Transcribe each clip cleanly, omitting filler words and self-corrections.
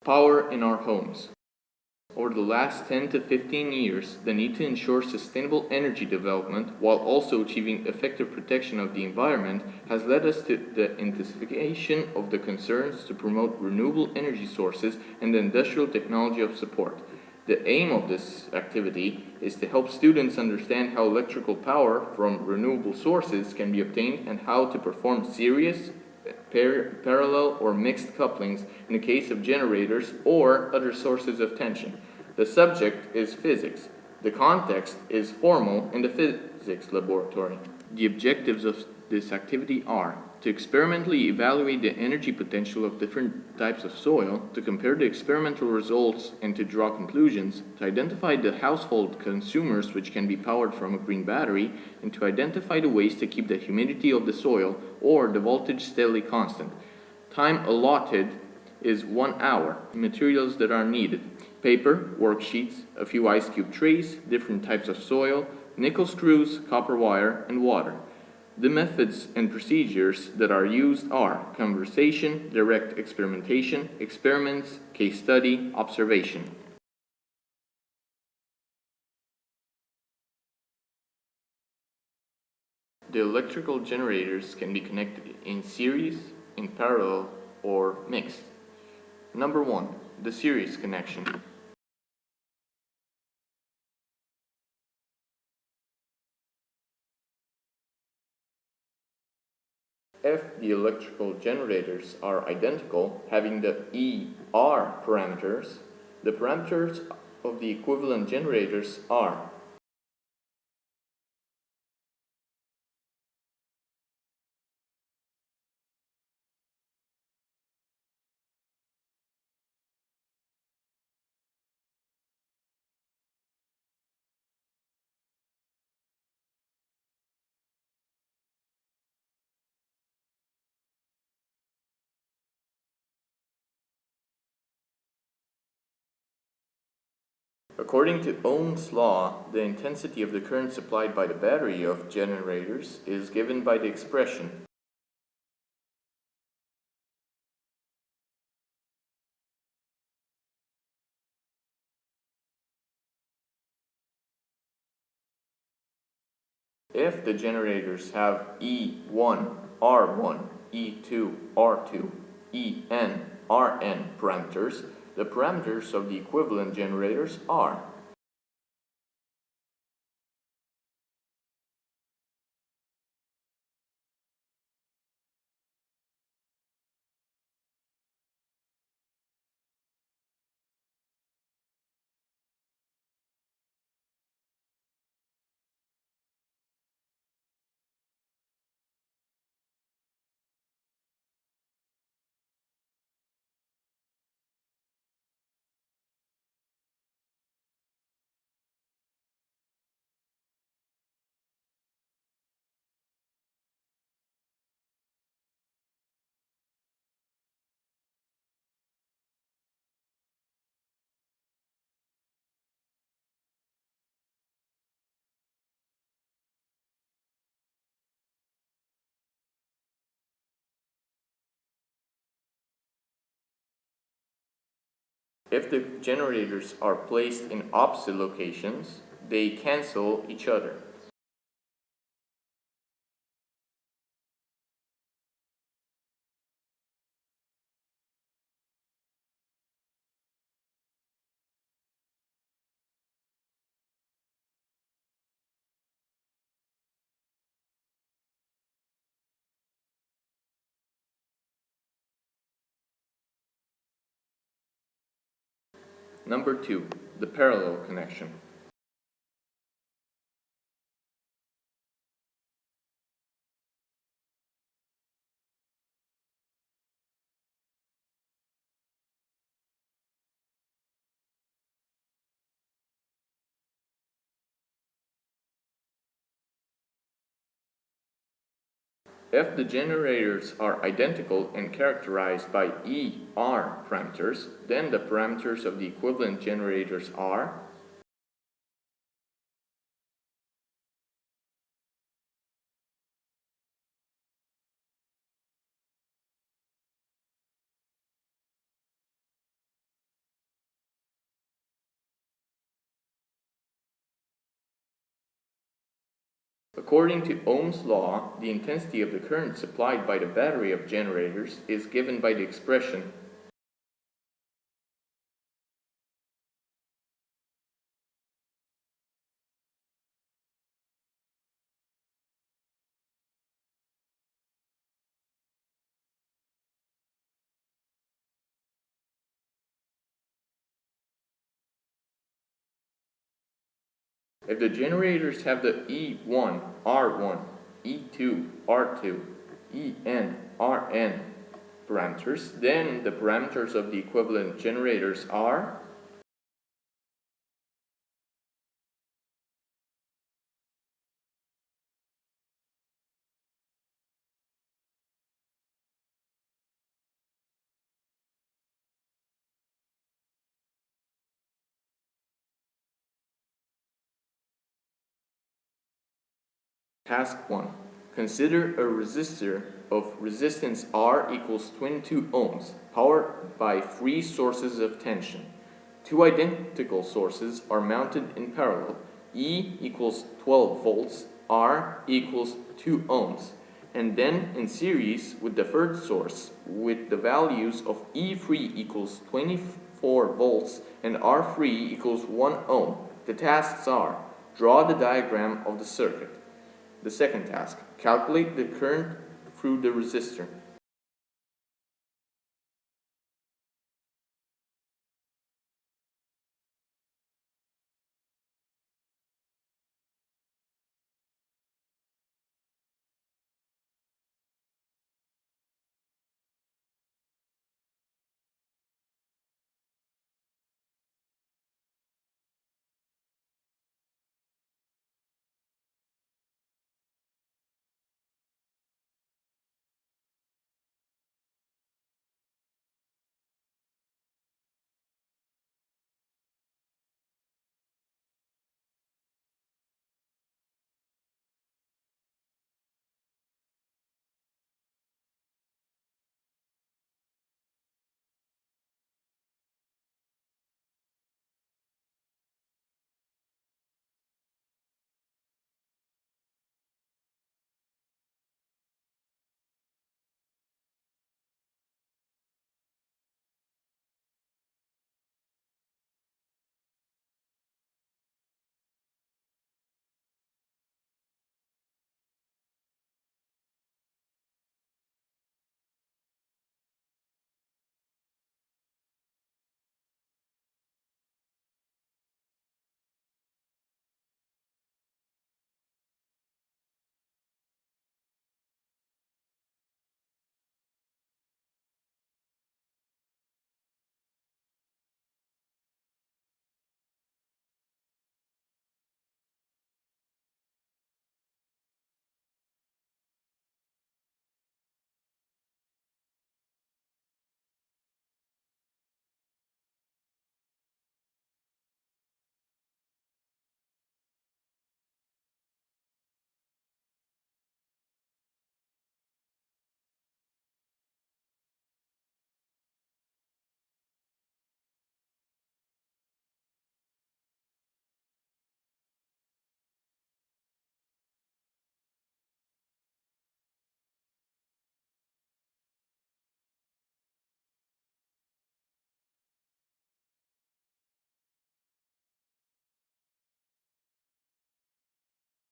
Power in our homes. Over the last 10 to 15 years, the need to ensure sustainable energy development while also achieving effective protection of the environment has led us to the intensification of the concerns to promote renewable energy sources and the industrial technology of support. The aim of this activity is to help students understand how electrical power from renewable sources can be obtained and how to perform series, parallel or mixed couplings in the case of generators or other sources of tension. The subject is physics. The context is formal in the physics laboratory. The objectives of this activity are to experimentally evaluate the energy potential of different types of soil, to compare the experimental results and to draw conclusions, to identify the household consumers which can be powered from a green battery, and to identify the ways to keep the humidity of the soil or the voltage steadily constant. Time allotted is 1 hour. Materials that are needed: paper, worksheets, a few ice cube trays, different types of soil, nickel screws, copper wire, and water. The methods and procedures that are used are conversation, direct experimentation, experiments, case study, observation. The electrical generators can be connected in series, in parallel, or mixed. Number 1. The series connection. If the electrical generators are identical, having the ER parameters, the parameters of the equivalent generators are According to Ohm's law, the intensity of the current supplied by the battery of generators is given by the expression if the generators have E1, R1, E2, R2, En, Rn parameters. The parameters of the equivalent generators are if the generators are placed in opposite locations, they cancel each other. Number 2. The parallel connection. If the generators are identical and characterized by ER parameters, then the parameters of the equivalent generators are According to Ohm's law, the intensity of the current supplied by the battery of generators is given by the expression if the generators have the E1, R1, E2, R2, En, Rn parameters, then the parameters of the equivalent generators are Task 1. Consider a resistor of resistance R equals 22 ohms, powered by 3 sources of tension. 2 identical sources are mounted in parallel. E equals 12 volts, R equals 2 ohms, and then in series with the third source, with the values of E3 equals 24 volts and R3 equals 1 ohm. The tasks are: draw the diagram of the circuit. The second task, calculate the current through the resistor.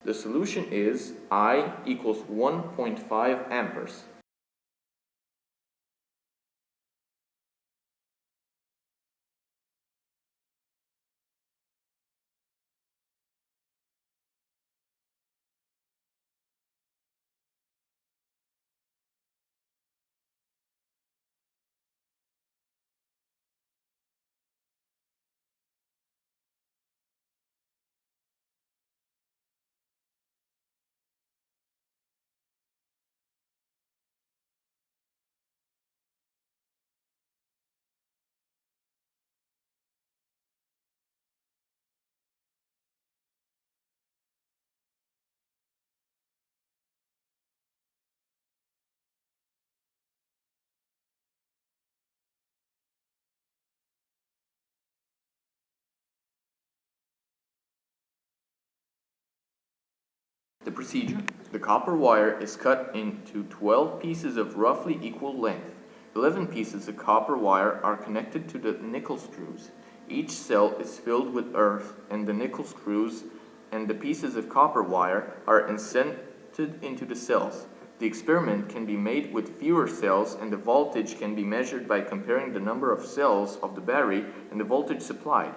The solution is I equals 1.5 amperes. The procedure. The copper wire is cut into 12 pieces of roughly equal length. 11 pieces of copper wire are connected to the nickel screws. Each cell is filled with earth, and the nickel screws and the pieces of copper wire are inserted into the cells. The experiment can be made with fewer cells, and the voltage can be measured by comparing the number of cells of the battery and the voltage supplied.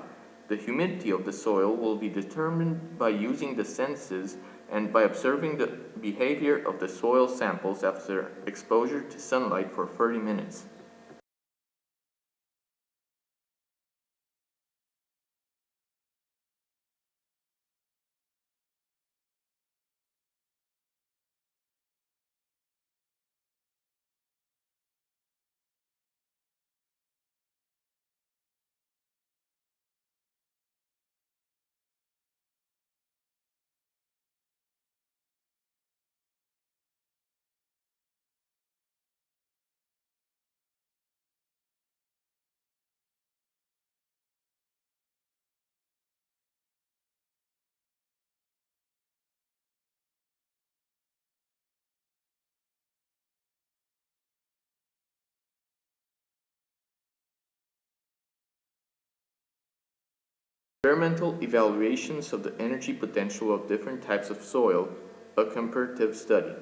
The humidity of the soil will be determined by using the senses and by observing the behavior of the soil samples after exposure to sunlight for 30 minutes. Experimental evaluations of the energy potential of different types of soil, a comparative study.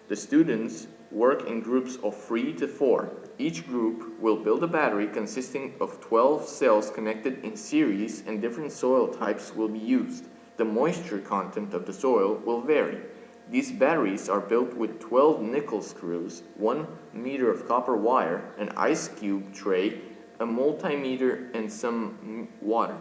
The students work in groups of 3 to 4. Each group will build a battery consisting of 12 cells connected in series, and different soil types will be used. The moisture content of the soil will vary. These batteries are built with 12 nickel screws, 1 meter of copper wire, an ice cube tray, a multimeter, and some water.